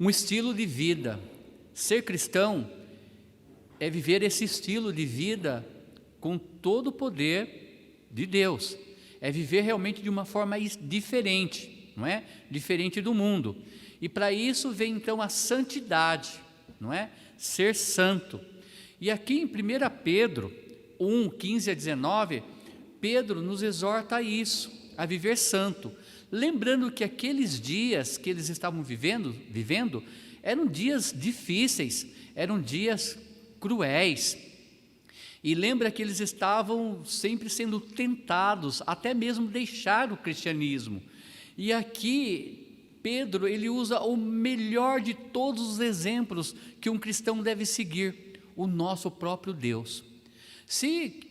um estilo de vida. Ser cristão é viver esse estilo de vida com todo o poder de Deus. É viver realmente de uma forma diferente, não é? Diferente do mundo. E para isso vem então a santidade, não é? Ser santo. E aqui em 1 Pedro 1, 15 a 19, Pedro nos exorta a isso, a viver santo. Lembrando que aqueles dias que eles estavam vivendo eram dias difíceis, eram dias cruéis. E lembra que eles estavam sempre sendo tentados, até mesmo deixar o cristianismo. E aqui Pedro, ele usa o melhor de todos os exemplos que um cristão deve seguir, o nosso próprio Deus. Se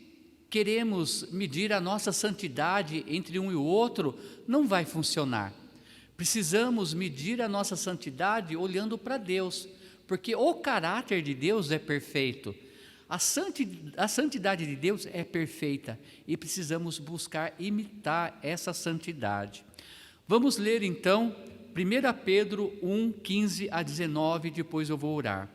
queremos medir a nossa santidade entre um e o outro, não vai funcionar. Precisamos medir a nossa santidade olhando para Deus, porque o caráter de Deus é perfeito. A santidade de Deus é perfeita e precisamos buscar imitar essa santidade. Vamos ler então 1 Pedro 1, 15 a 19, depois eu vou orar.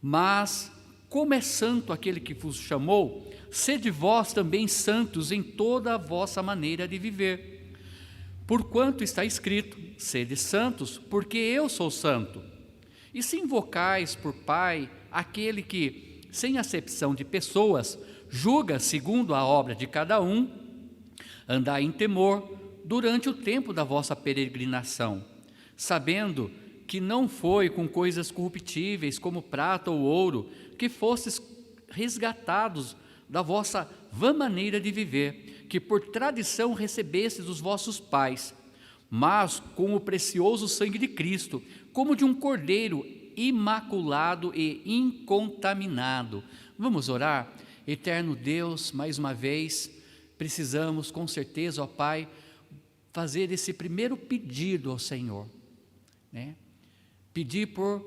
Mas, como é santo aquele que vos chamou, sede vós também santos em toda a vossa maneira de viver. Porquanto está escrito, sede santos, porque eu sou santo. E se invocais por Pai aquele que, sem acepção de pessoas, julga segundo a obra de cada um, andai em temor durante o tempo da vossa peregrinação, sabendo que não foi com coisas corruptíveis como prata ou ouro que fostes resgatados da vossa vã maneira de viver, que por tradição recebestes dos vossos pais, mas com o precioso sangue de Cristo, como de um cordeiro imaculado e incontaminado. Vamos orar? Eterno Deus, mais uma vez, precisamos com certeza, ó Pai, fazer esse primeiro pedido ao Senhor, né? Pedir por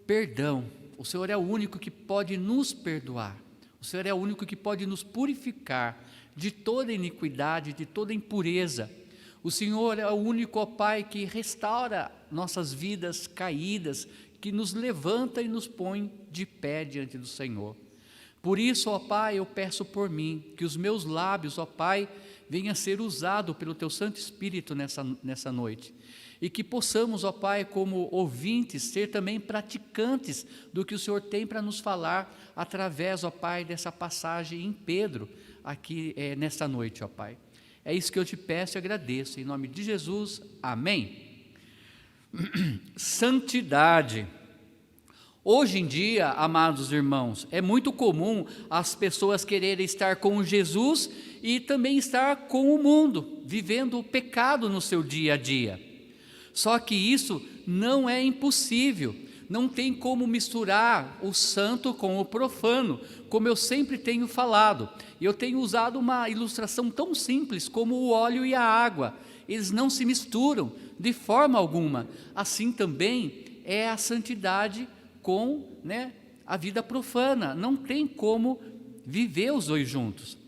perdão. O Senhor é o único que pode nos perdoar. O Senhor é o único que pode nos purificar de toda iniquidade, de toda impureza. O Senhor é o único, ó Pai, que restaura nossas vidas caídas, que nos levanta e nos põe de pé diante do Senhor. Por isso, ó Pai, eu peço por mim, que os meus lábios, ó Pai, venham a ser usados pelo Teu Santo Espírito nessa noite. E que possamos, ó Pai, como ouvintes, ser também praticantes do que o Senhor tem para nos falar, através, ó Pai, dessa passagem em Pedro, aqui nesta noite, ó Pai. É isso que eu te peço e agradeço, em nome de Jesus, amém. Santidade. Hoje em dia, amados irmãos, é muito comum as pessoas quererem estar com Jesus e também estar com o mundo, vivendo o pecado no seu dia a dia. Só que isso não é impossível, não tem como misturar o santo com o profano, como eu sempre tenho falado. E eu tenho usado uma ilustração tão simples como o óleo e a água, eles não se misturam de forma alguma. Assim também é a santidade com, a vida profana, não tem como viver os dois juntos.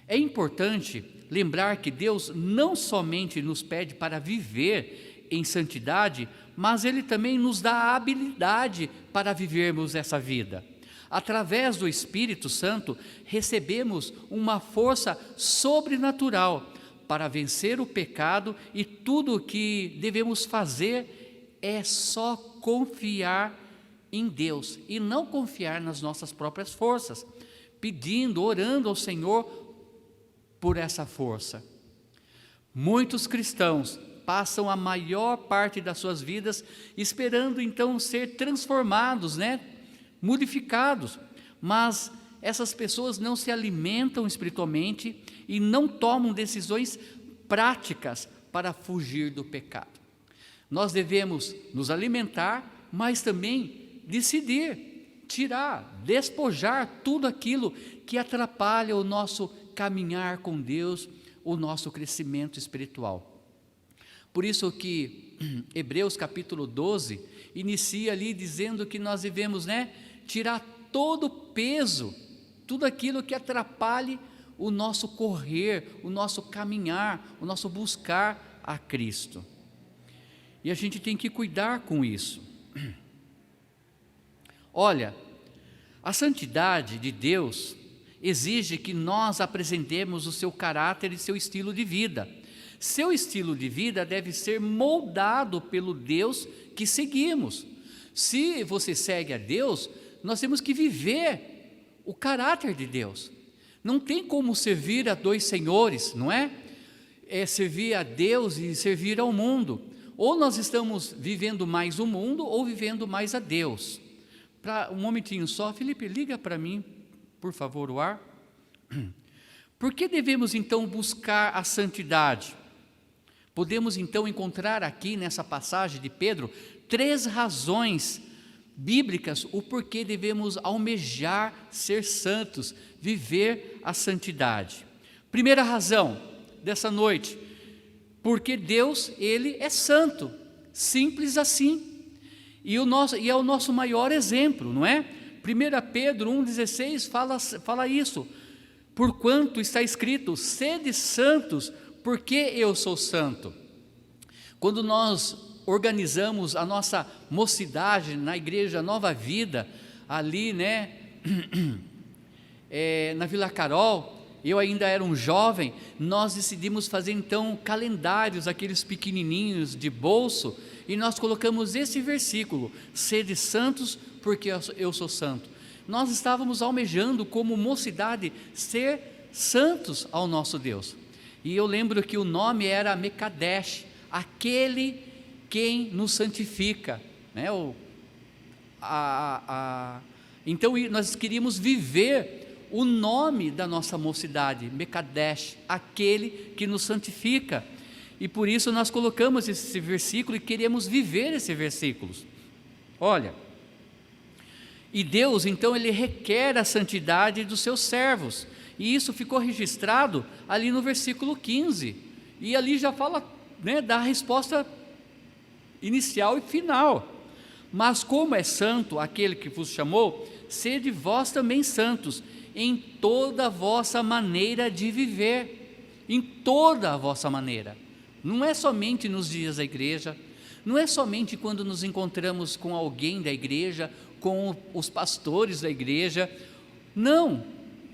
É importante lembrar que Deus não somente nos pede para viver em santidade, mas Ele também nos dá a habilidade para vivermos essa vida. Através do Espírito Santo, recebemos uma força sobrenatural para vencer o pecado, e tudo o que devemos fazer é só confiar em Deus e não confiar nas nossas próprias forças, pedindo, orando ao Senhor por essa força. Muitos cristãos passam a maior parte das suas vidas esperando então ser transformados, modificados, mas essas pessoas não se alimentam espiritualmente e não tomam decisões práticas para fugir do pecado. Nós devemos nos alimentar, mas também decidir, tirar, despojar tudo aquilo que atrapalha o nosso caminhar com Deus, o nosso crescimento espiritual. Por isso que Hebreus capítulo 12 inicia ali dizendo que nós devemos, tirar todo o peso, tudo aquilo que atrapalhe o nosso correr, o nosso caminhar, o nosso buscar a Cristo. E a gente tem que cuidar com isso, Olha, a santidade de Deus exige que nós apresentemos o seu caráter e seu estilo de vida. Seu estilo de vida deve ser moldado pelo Deus que seguimos. Se você segue a Deus, nós temos que viver o caráter de Deus. Não tem como servir a dois senhores, não é? É servir a Deus e servir ao mundo. Ou nós estamos vivendo mais o mundo ou vivendo mais a Deus. Para um momentinho só, Felipe, liga para mim, por favor, o ar. Por que devemos então buscar a santidade? Podemos então encontrar aqui nessa passagem de Pedro 3 razões bíblicas o porquê devemos almejar ser santos, viver a santidade. Primeira razão dessa noite, porque Deus, Ele é santo, simples assim. E é o nosso maior exemplo, não é? 1 Pedro 1,16 fala isso. Porquanto está escrito, sede santos, porque eu sou santo. Quando nós organizamos a nossa mocidade na igreja Nova Vida, ali, né, na Vila Carol, eu ainda era um jovem, nós decidimos fazer então calendários, aqueles pequenininhos de bolso, e nós colocamos esse versículo, sede santos, porque eu sou santo. Nós estávamos almejando como mocidade ser santos ao nosso Deus. E eu lembro que o nome era Mekadesh, aquele quem nos santifica, né? Então nós queríamos viver o nome da nossa mocidade, Mekadesh, aquele que nos santifica. E por isso nós colocamos esse versículo e queremos viver esse versículo. Olha, e Deus então Ele requer a santidade dos seus servos, e isso ficou registrado ali no versículo 15, e ali já fala, né, da resposta inicial e final. Mas como é santo aquele que vos chamou, sede vós também santos, em toda a vossa maneira de viver, em toda a vossa maneira. Não é somente nos dias da igreja, não é somente quando nos encontramos com alguém da igreja, com os pastores da igreja, não,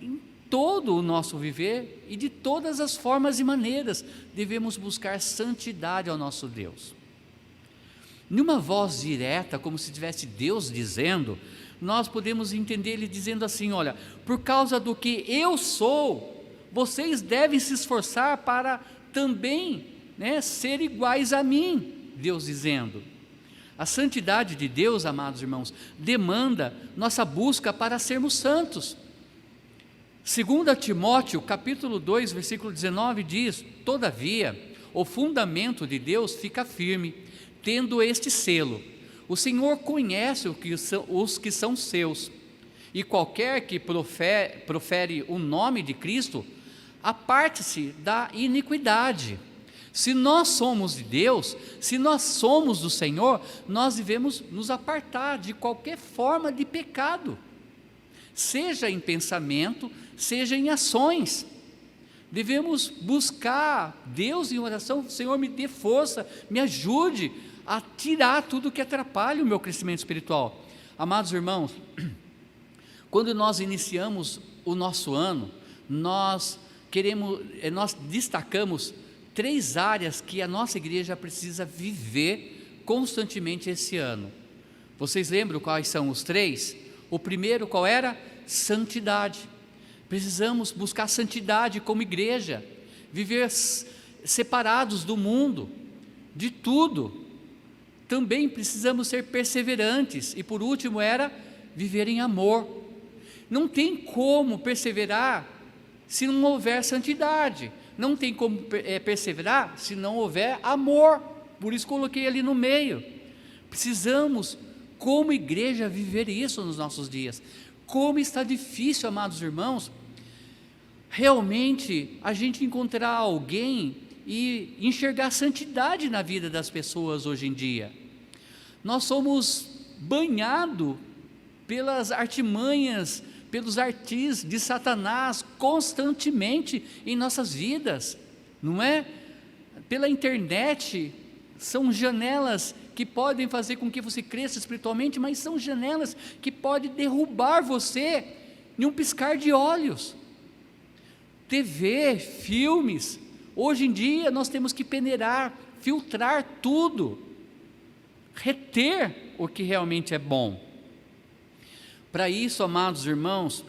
em todo o nosso viver e de todas as formas e maneiras, devemos buscar santidade ao nosso Deus. Numa voz direta, como se tivesse Deus dizendo, nós podemos entender Ele dizendo assim, olha, por causa do que eu sou, vocês devem se esforçar para também, né, ser iguais a mim, Deus dizendo. A santidade de Deus, amados irmãos, demanda nossa busca para sermos santos. 2 Timóteo, capítulo 2, versículo 19 diz, todavia, o fundamento de Deus fica firme, tendo este selo, o Senhor conhece os que são seus, e qualquer que profere o nome de Cristo, aparte-se da iniquidade. Se nós somos de Deus, se nós somos do Senhor, nós devemos nos apartar de qualquer forma de pecado, seja em pensamento, seja em ações. Devemos buscar Deus em oração, Senhor, me dê força, me ajude a tirar tudo que atrapalha o meu crescimento espiritual. Amados irmãos, quando nós iniciamos o nosso ano, nós destacamos 3 áreas que a nossa igreja precisa viver constantemente esse ano. Vocês lembram quais são os 3? O primeiro qual era? Santidade. Precisamos buscar santidade como igreja, viver separados do mundo, de tudo. Também precisamos ser perseverantes. E por último era viver em amor. Não tem como perseverar se não houver santidade. Não tem como perseverar se não houver amor. Por isso coloquei ali no meio. Precisamos, como igreja, viver isso nos nossos dias. Como está difícil, amados irmãos, realmente a gente encontrar alguém e enxergar santidade na vida das pessoas hoje em dia. Nós somos banhados pelas artimanhas, pelos artis de Satanás constantemente em nossas vidas, não é? Pela internet, são janelas que podem fazer com que você cresça espiritualmente, mas são janelas que podem derrubar você em um piscar de olhos. TV, filmes, hoje em dia nós temos que peneirar, filtrar tudo, reter o que realmente é bom. Para isso, amados irmãos,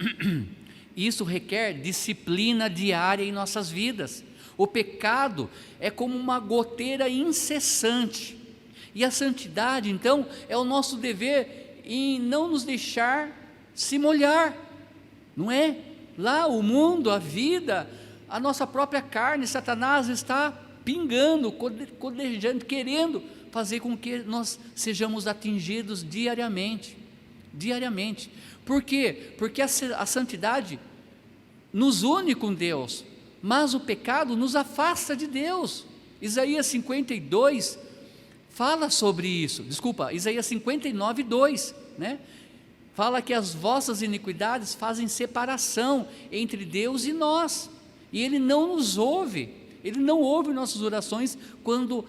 isso requer disciplina diária em nossas vidas. O pecado é como uma goteira incessante, e a santidade, então, é o nosso dever em não nos deixar se molhar, não é? Lá o mundo, a vida, a nossa própria carne, Satanás está pingando, codejando, querendo fazer com que nós sejamos atingidos diariamente. Por quê? Porque a santidade nos une com Deus, mas o pecado nos afasta de Deus. Isaías 52 fala sobre isso, Isaías 59, 2, né? Fala que as vossas iniquidades fazem separação entre Deus e nós, e Ele não nos ouve, Ele não ouve nossas orações quando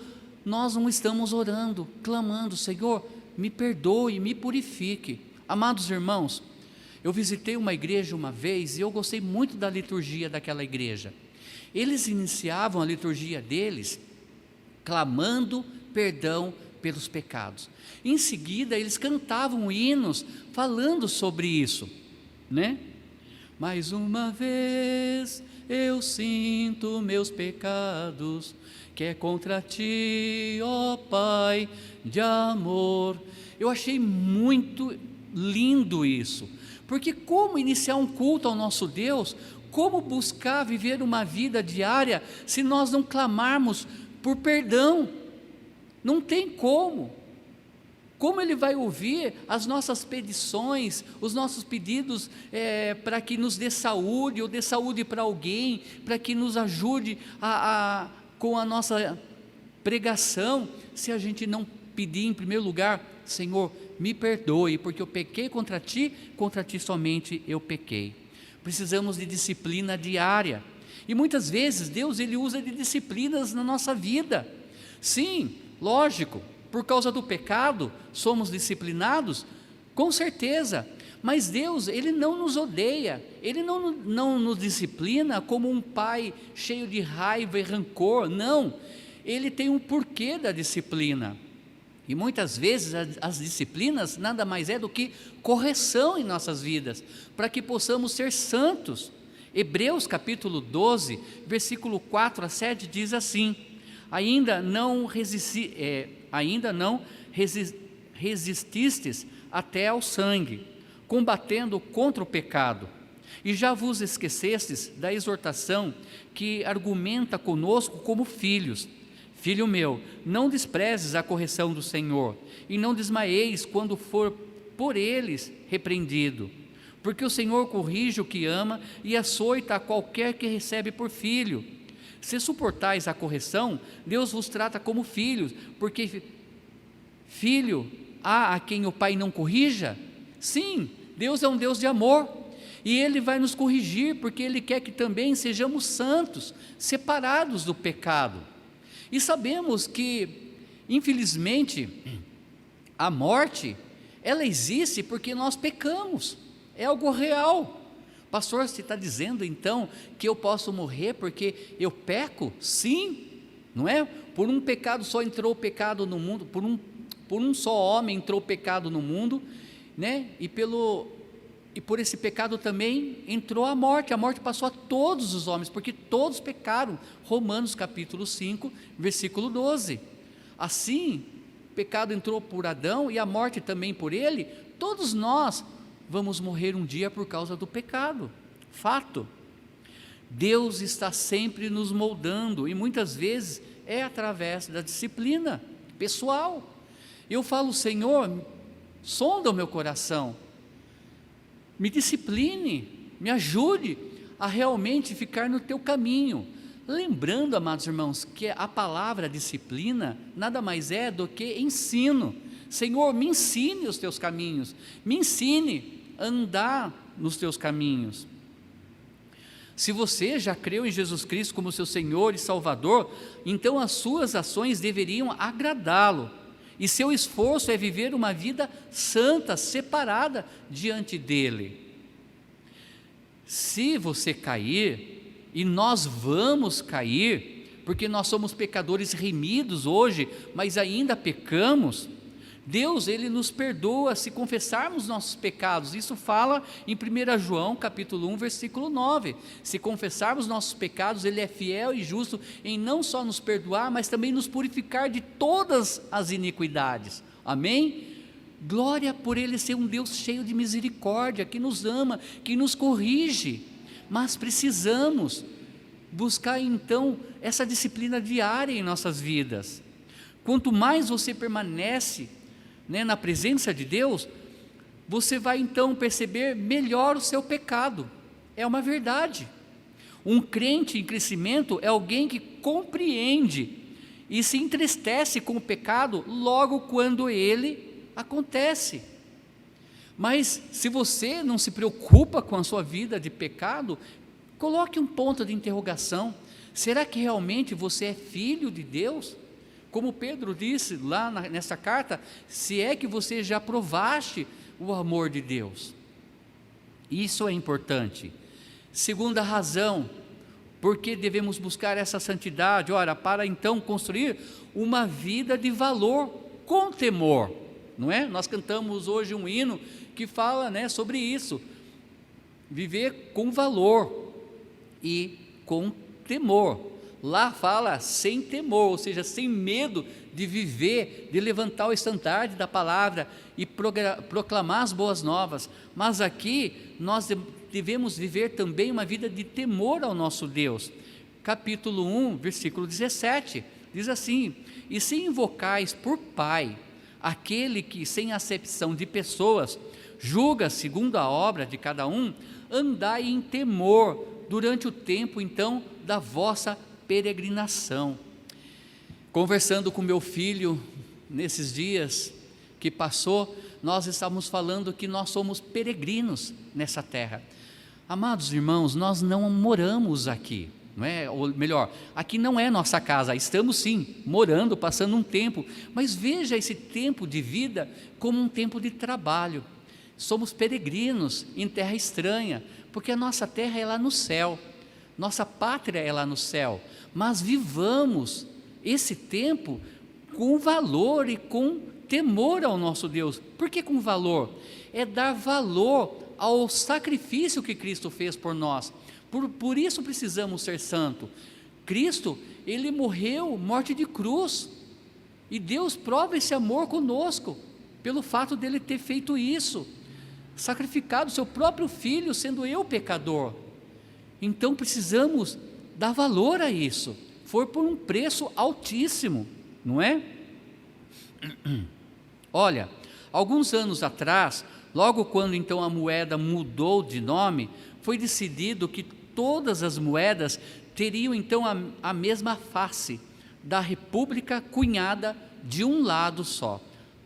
nós não estamos orando, clamando: Senhor, me perdoe, me purifique. Amados irmãos, eu visitei uma igreja uma vez e eu gostei muito da liturgia daquela igreja. Eles iniciavam a liturgia deles clamando perdão pelos pecados. Em seguida, eles cantavam hinos falando sobre isso, né? Mais uma vez eu sinto meus pecados, que é contra ti, ó Pai de amor. Eu achei muito lindo isso, porque como iniciar um culto ao nosso Deus, como buscar viver uma vida diária, se nós não clamarmos por perdão? Não tem como Ele vai ouvir as nossas petições, os nossos pedidos para que nos dê saúde, ou dê saúde para alguém, para que nos ajude com a nossa pregação, se a gente não pedir em primeiro lugar: Senhor, me perdoe, porque eu pequei contra ti somente eu pequei. Precisamos de disciplina diária, e muitas vezes Deus Ele usa de disciplinas na nossa vida. Sim, lógico, por causa do pecado somos disciplinados, com certeza, mas Deus Ele não nos odeia, Ele não nos disciplina como um pai cheio de raiva e rancor, não, Ele tem um porquê da disciplina. E muitas vezes as disciplinas nada mais é do que correção em nossas vidas, para que possamos ser santos. Hebreus capítulo 12, versículo 4 a 7 diz assim: ainda não resististes até ao sangue, combatendo contra o pecado, e já vos esquecestes da exortação que argumenta conosco como filhos. Filho meu, não desprezes a correção do Senhor, e não desmaieis quando for por eles repreendido, porque o Senhor corrige o que ama e açoita a qualquer que recebe por filho. Se suportais a correção, Deus vos trata como filhos, porque filho há a quem o pai não corrija? Sim, Deus é um Deus de amor, e Ele vai nos corrigir, porque Ele quer que também sejamos santos, separados do pecado. E sabemos que, infelizmente, a morte, ela existe porque nós pecamos, é algo real. Pastor, você está dizendo então que eu posso morrer porque eu peco? Sim, não é? Por um pecado só entrou o pecado no mundo, por um só homem entrou o pecado no mundo, né? E por esse pecado também entrou a morte passou a todos os homens, porque todos pecaram. Romanos capítulo 5, versículo 12. Assim, o pecado entrou por Adão e a morte também por ele. Todos nós vamos morrer um dia por causa do pecado, fato. Deus está sempre nos moldando, e muitas vezes é através da disciplina pessoal. Eu falo: Senhor, sonda o meu coração, me discipline, me ajude a realmente ficar no teu caminho. Lembrando, amados irmãos, que a palavra disciplina nada mais é do que ensino. Senhor, me ensine os teus caminhos, me ensine a andar nos teus caminhos. Se você já creu em Jesus Cristo como seu Senhor e Salvador, então as suas ações deveriam agradá-lo, e seu esforço é viver uma vida santa, separada diante dele. Se você cair, e nós vamos cair, porque nós somos pecadores remidos hoje, mas ainda pecamos, Deus, Ele nos perdoa se confessarmos nossos pecados. Isso fala em 1 João capítulo 1, versículo 9. Se confessarmos nossos pecados, Ele é fiel e justo em não só nos perdoar, mas também nos purificar de todas as iniquidades. Amém? Glória por Ele ser um Deus cheio de misericórdia, que nos ama, que nos corrige. Mas precisamos buscar então essa disciplina diária em nossas vidas. Quanto mais você permanece na presença de Deus, você vai então perceber melhor o seu pecado. É uma verdade. Um crente em crescimento é alguém que compreende e se entristece com o pecado logo quando ele acontece. Mas se você não se preocupa com a sua vida de pecado, coloque um ponto de interrogação: será que realmente você é filho de Deus? Como Pedro disse lá nessa carta, se é que você já provaste o amor de Deus. Isso é importante. Segunda razão, porque devemos buscar essa santidade, ora, para então construir uma vida de valor com temor, não é? Nós cantamos hoje um hino que fala sobre isso, viver com valor e com temor. Lá fala sem temor, ou seja, sem medo de viver, de levantar o estandarte da palavra e proclamar as boas novas. Mas aqui nós devemos viver também uma vida de temor ao nosso Deus. Capítulo 1, versículo 17, diz assim: e se invocais por Pai, aquele que sem acepção de pessoas julga segundo a obra de cada um, andai em temor durante o tempo então da vossa peregrinação. Conversando com meu filho nesses dias que passou, nós estávamos falando que nós somos peregrinos nessa terra. Amados irmãos, nós não moramos aqui, não é? Ou melhor, aqui não é nossa casa, estamos sim morando, passando um tempo, mas veja esse tempo de vida como um tempo de trabalho. Somos peregrinos em terra estranha, porque a nossa terra é lá no céu, nossa pátria é lá no céu, mas vivamos esse tempo com valor e com temor ao nosso Deus. Por que com valor? É dar valor ao sacrifício que Cristo fez por nós. Por isso precisamos ser santos. Cristo, Ele morreu morte de cruz, e Deus prova esse amor conosco, pelo fato dEle ter feito isso, sacrificado seu próprio Filho, sendo eu pecador. Então precisamos dar valor a isso, foi por um preço altíssimo, não é? Olha, alguns anos atrás, logo quando então a moeda mudou de nome, foi decidido que todas as moedas teriam então a mesma face, da república cunhada de um lado só,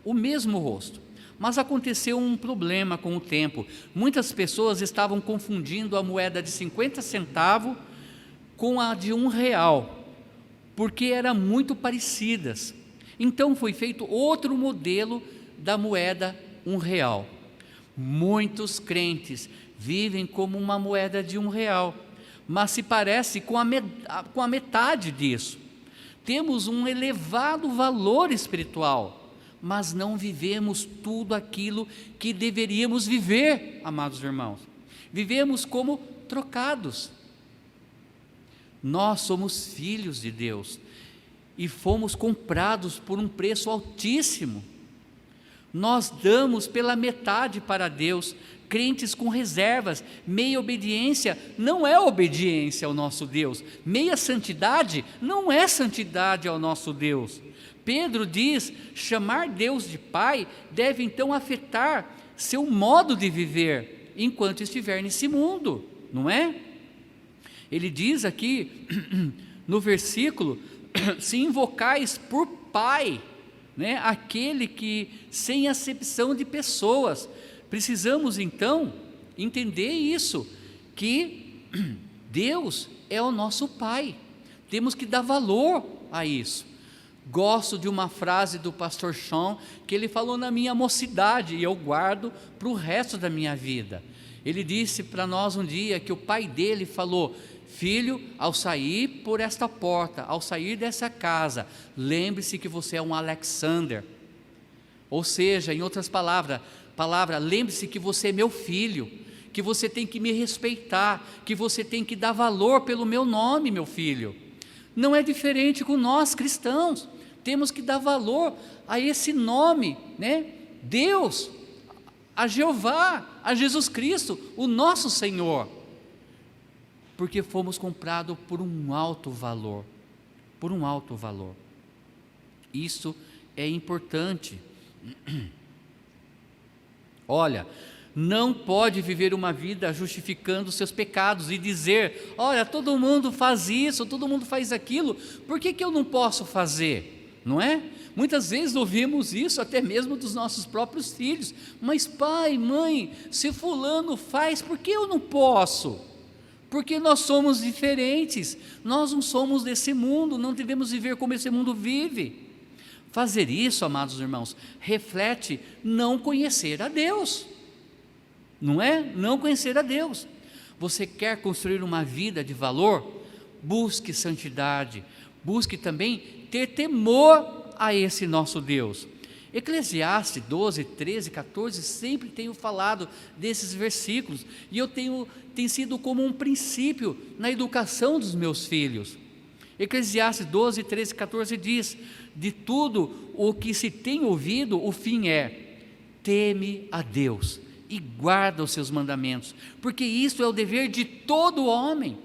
o mesmo rosto. Mas aconteceu um problema com o tempo. Muitas pessoas estavam confundindo a moeda de 50 centavos com a de R$1, porque eram muito parecidas. Então foi feito outro modelo da moeda R$1. Muitos crentes vivem como uma moeda de R$1, mas se parece com a metade disso. Temos um elevado valor espiritual, mas não vivemos tudo aquilo que deveríamos viver, amados irmãos. Vivemos como trocados. Nós somos filhos de Deus e fomos comprados por um preço altíssimo. Nós damos pela metade para Deus, crentes com reservas. Meia obediência não é obediência ao nosso Deus, meia santidade não é santidade ao nosso Deus. Pedro diz: chamar Deus de Pai deve então afetar seu modo de viver enquanto estiver nesse mundo, não é? Ele diz aqui no versículo: se invocais por Pai, aquele que sem acepção de pessoas. Precisamos então entender isso, que Deus é o nosso Pai, temos que dar valor a isso. Gosto de uma frase do pastor Sean, que ele falou na minha mocidade, e eu guardo para o resto da minha vida. Ele disse para nós um dia que o pai dele falou: filho, ao sair por esta porta, ao sair dessa casa, lembre-se que você é um Alexander. Ou seja, em outras palavras, lembre-se que você é meu filho, que você tem que me respeitar, que você tem que dar valor pelo meu nome, meu filho. Não é diferente com nós cristãos, temos que dar valor a esse nome, né? Deus, a Jeová, a Jesus Cristo, o nosso Senhor, porque fomos comprados por um alto valor, Isso é importante. Olha, não pode viver uma vida justificando seus pecados e dizer: olha, todo mundo faz isso, todo mundo faz aquilo, por que eu não posso fazer? Não é? Muitas vezes ouvimos isso até mesmo dos nossos próprios filhos: mas pai, mãe, se fulano faz, por que eu não posso? Porque nós somos diferentes, nós não somos desse mundo, não devemos viver como esse mundo vive. Fazer isso, amados irmãos, reflete não conhecer a Deus, não é? Não conhecer a Deus. Você quer construir uma vida de valor? Busque santidade, busque também ter temor a esse nosso Deus. Eclesiastes 12, 13, 14, sempre tenho falado desses versículos, e tem sido como um princípio na educação dos meus filhos. Eclesiastes 12, 13, 14 diz: de tudo o que se tem ouvido, o fim é: teme a Deus e guarda os seus mandamentos, porque isso é o dever de todo homem.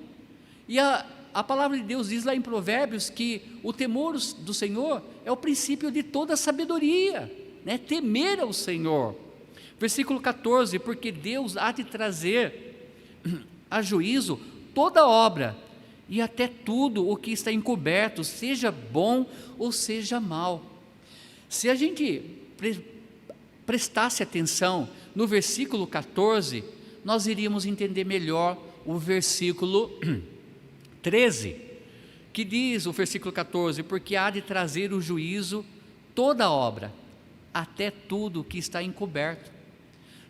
E a palavra de Deus diz lá em Provérbios que o temor do Senhor é o princípio de toda a sabedoria, né? Temer ao Senhor. Versículo 14: porque Deus há de trazer a juízo toda obra, e até tudo o que está encoberto, seja bom ou seja mal. Se a gente prestasse atenção no versículo 14, nós iríamos entender melhor o versículo 13, que diz o versículo 14: porque há de trazer o juízo toda obra, até tudo que está encoberto.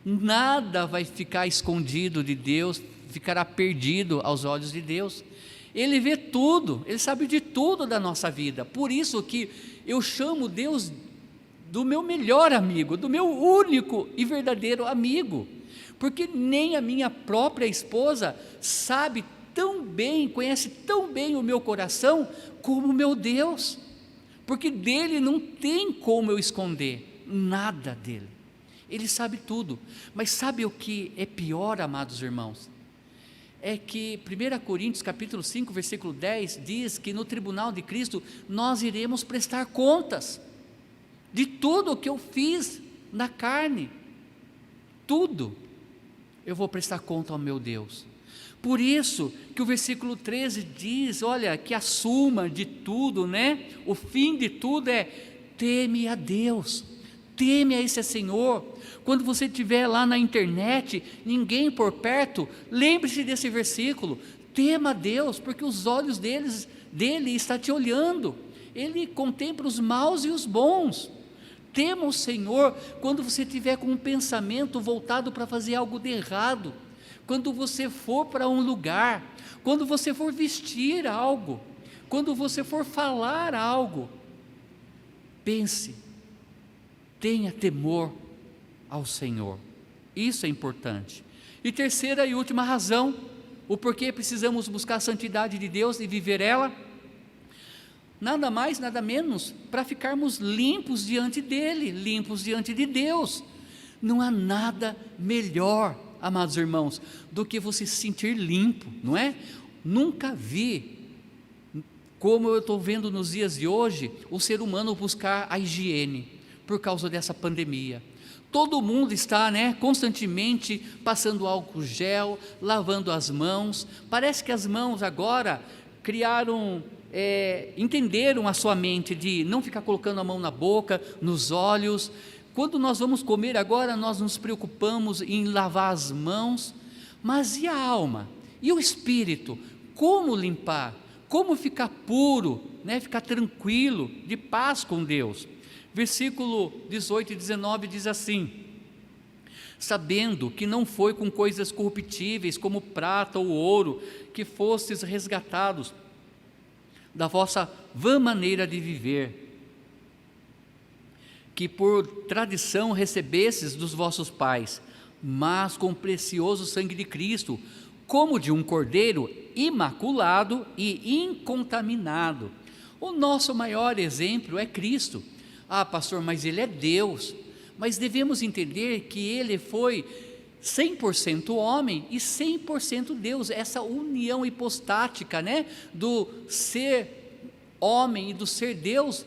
Nada vai ficar escondido de Deus, ficará perdido aos olhos de Deus. Ele vê tudo, Ele sabe de tudo da nossa vida. Por isso que eu chamo Deus do meu melhor amigo, do meu único e verdadeiro amigo, porque nem a minha própria esposa sabe tão bem, conhece tão bem o meu coração como o meu Deus, porque dele não tem como eu esconder nada dele. Ele sabe tudo. Mas sabe o que é pior, amados irmãos? É que 1 Coríntios capítulo 5, versículo 10 diz que no tribunal de Cristo nós iremos prestar contas de tudo o que eu fiz na carne. Tudo eu vou prestar conta ao meu Deus. Por isso que o versículo 13 diz, olha, que a suma de tudo, né? O fim de tudo é: teme a Deus, teme a esse Senhor. Quando você estiver lá na internet, ninguém por perto, lembre-se desse versículo: tema a Deus, porque os olhos dele está te olhando, Ele contempla os maus e os bons. Tema o Senhor quando você estiver com um pensamento voltado para fazer algo de errado, quando você for para um lugar, quando você for vestir algo, quando você for falar algo, pense, tenha temor ao Senhor. Isso é importante. E terceira e última razão, o porquê precisamos buscar a santidade de Deus e viver ela: nada mais, nada menos, para ficarmos limpos diante dEle, limpos diante de Deus. Não há nada melhor, amados irmãos, do que você se sentir limpo, não é? Nunca vi, como eu estou vendo nos dias de hoje, o ser humano buscar a higiene, por causa dessa pandemia. Todo mundo está, né, constantemente passando álcool gel, lavando as mãos. Parece que as mãos agora entenderam a sua mente de não ficar colocando a mão na boca, nos olhos. Quando nós vamos comer agora, nós nos preocupamos em lavar as mãos. Mas e a alma? E o espírito? Como limpar? como ficar puro, né? Ficar tranquilo, de paz com Deus. Versículo 18 e 19 diz assim: sabendo que não foi com coisas corruptíveis como prata ou ouro que fostes resgatados da vossa vã maneira de viver, que por tradição recebestes dos vossos pais, mas com o precioso sangue de Cristo, como de um cordeiro imaculado e incontaminado. O nosso maior exemplo é Cristo. Ah, pastor, mas Ele é Deus. Mas devemos entender que Ele foi 100% homem e 100% Deus, essa união hipostática, né? Do ser homem e do ser Deus.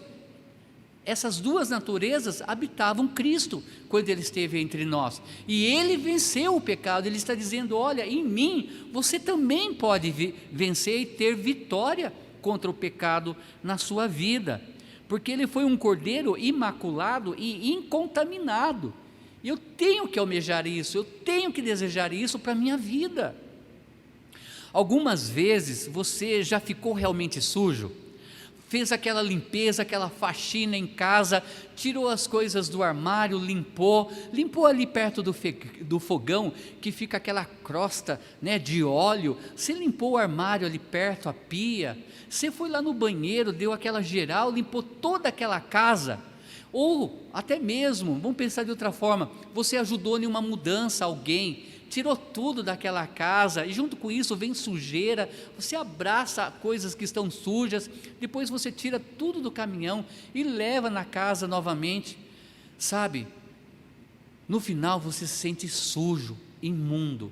Essas duas naturezas habitavam Cristo quando Ele esteve entre nós, e Ele venceu o pecado. Ele está dizendo: olha, em mim você também pode vencer e ter vitória contra o pecado na sua vida, porque Ele foi um cordeiro imaculado e incontaminado. E eu tenho que almejar isso, eu tenho que desejar isso para a minha vida. Algumas vezes você já ficou realmente sujo, fez aquela limpeza, aquela faxina em casa, tirou as coisas do armário, limpou ali perto do fogão, que fica aquela crosta, né, de óleo. Você limpou o armário ali perto, a pia. Você foi lá no banheiro, deu aquela geral, limpou toda aquela casa. Ou até mesmo, vamos pensar de outra forma, você ajudou em uma mudança alguém, tirou tudo daquela casa, e junto com isso vem sujeira, você abraça coisas que estão sujas, depois você tira tudo do caminhão e leva na casa novamente, sabe? No final você se sente sujo, imundo,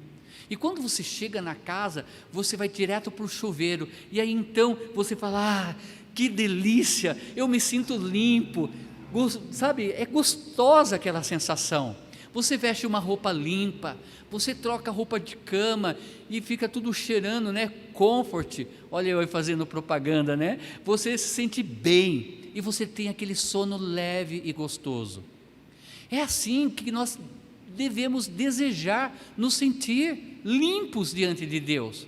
e quando você chega na casa, você vai direto para o chuveiro, e aí então você fala: ah, que delícia, eu me sinto limpo, sabe? É gostosa aquela sensação. Você veste uma roupa limpa, você troca a roupa de cama e fica tudo cheirando, né? Comfort, olha eu aí fazendo propaganda, né? Você se sente bem e você tem aquele sono leve e gostoso. É assim que nós devemos desejar nos sentir limpos diante de Deus.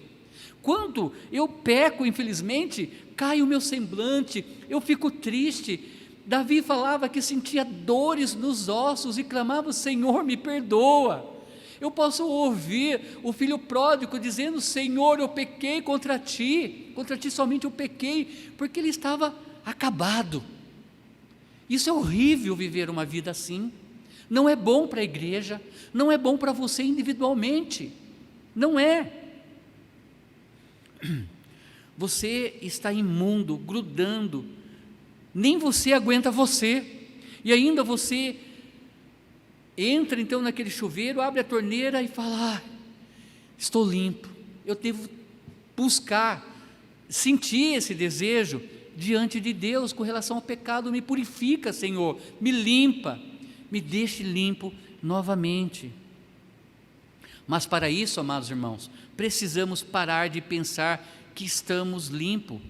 Quando eu peco, infelizmente, cai o meu semblante, eu fico triste. Davi falava que sentia dores nos ossos e clamava: Senhor, me perdoa. Eu posso ouvir o filho pródigo dizendo: Senhor, eu pequei contra ti somente eu pequei, porque ele estava acabado. Isso é horrível, viver uma vida assim. Não é bom para a igreja, não é bom para você individualmente, não é. Você está imundo, grudando, nem você aguenta você, e ainda você entra então naquele chuveiro, abre a torneira e fala: ah, estou limpo. Eu devo buscar, sentir esse desejo diante de Deus com relação ao pecado. Me purifica, Senhor, me limpa, me deixe limpo novamente. Mas para isso, amados irmãos, precisamos parar de pensar que estamos limpos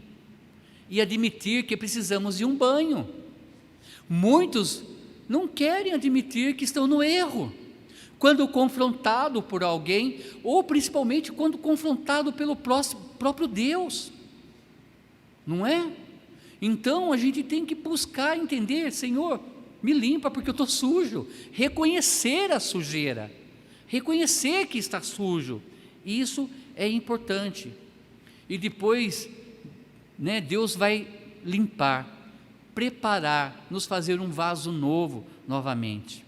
e admitir que precisamos de um banho. Muitos não querem admitir que estão no erro, quando confrontado por alguém, ou principalmente quando confrontado pelo próprio Deus, não é? Então a gente tem que buscar entender: Senhor, me limpa porque eu estou sujo, reconhecer a sujeira, reconhecer que está sujo, isso é importante. E depois, né, Deus vai limpar, preparar, nos fazer um vaso novo novamente.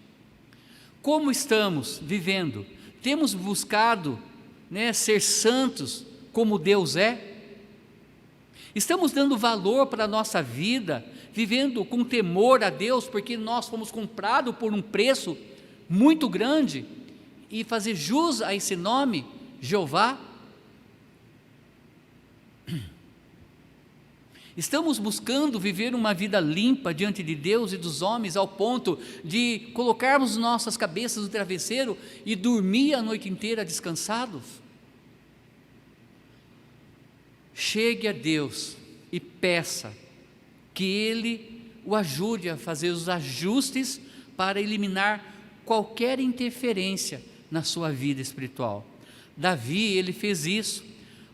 Como estamos vivendo? Temos buscado, né, ser santos como Deus é? Estamos dando valor para a nossa vida, vivendo com temor a Deus, porque nós fomos comprados por um preço muito grande, e fazer jus a esse nome, Jeová? Estamos buscando viver uma vida limpa diante de Deus e dos homens, ao ponto de colocarmos nossas cabeças no travesseiro e dormir a noite inteira descansados? Chegue a Deus e peça que Ele o ajude a fazer os ajustes para eliminar qualquer interferência na sua vida espiritual. Davi, ele fez isso.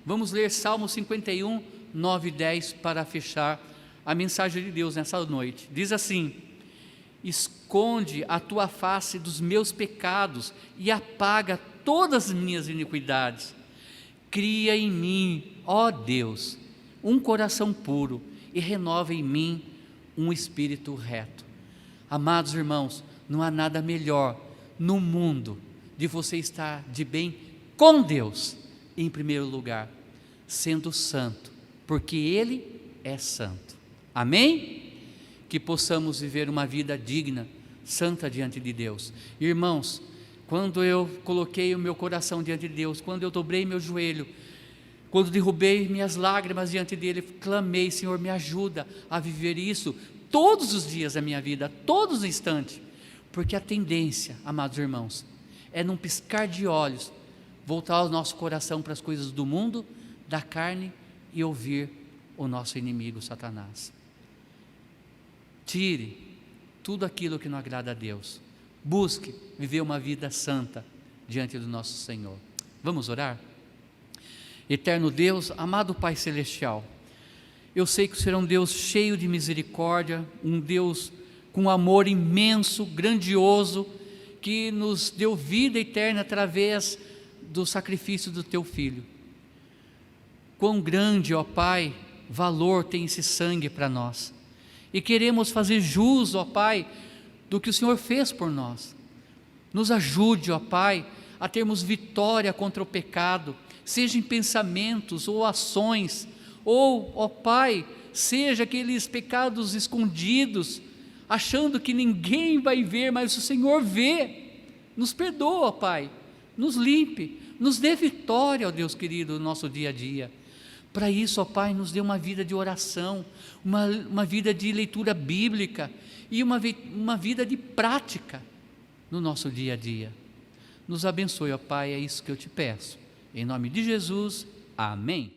Vamos ler Salmo 51, 9 e 10 para fechar a mensagem de Deus nessa noite. Diz assim: esconde a tua face dos meus pecados e apaga todas as minhas iniquidades. Cria em mim, ó Deus, um coração puro e renova em mim um espírito reto. Amados irmãos, não há nada melhor no mundo de você estar de bem com Deus, em primeiro lugar, sendo santo, porque Ele é santo. Amém? Que possamos viver uma vida digna, santa diante de Deus. Irmãos, quando eu coloquei o meu coração diante de Deus, quando eu dobrei meu joelho, quando derrubei minhas lágrimas diante dele, clamei: Senhor, me ajuda a viver isso todos os dias da minha vida, todos os instantes, porque a tendência, amados irmãos, é num piscar de olhos, voltar o nosso coração para as coisas do mundo, da carne, e ouvir o nosso inimigo Satanás. Tire tudo aquilo que não agrada a Deus, busque viver uma vida santa diante do nosso Senhor. Vamos orar? Eterno Deus, amado Pai Celestial, eu sei que o Senhor é um Deus cheio de misericórdia, um Deus com amor imenso, grandioso, que nos deu vida eterna através do sacrifício do Teu Filho. Quão grande, ó Pai, valor tem esse sangue para nós, e queremos fazer jus, ó Pai, do que o Senhor fez por nós. Nos ajude, ó Pai, a termos vitória contra o pecado, seja em pensamentos ou ações, ou, ó Pai, seja aqueles pecados escondidos, achando que ninguém vai ver, mas o Senhor vê. Nos perdoa, ó Pai, nos limpe, nos dê vitória, ó Deus querido, no nosso dia a dia. Para isso, ó Pai, nos dê uma vida de oração, uma vida de leitura bíblica e uma vida de prática no nosso dia a dia. Nos abençoe, ó Pai, é isso que eu te peço. Em nome de Jesus, amém.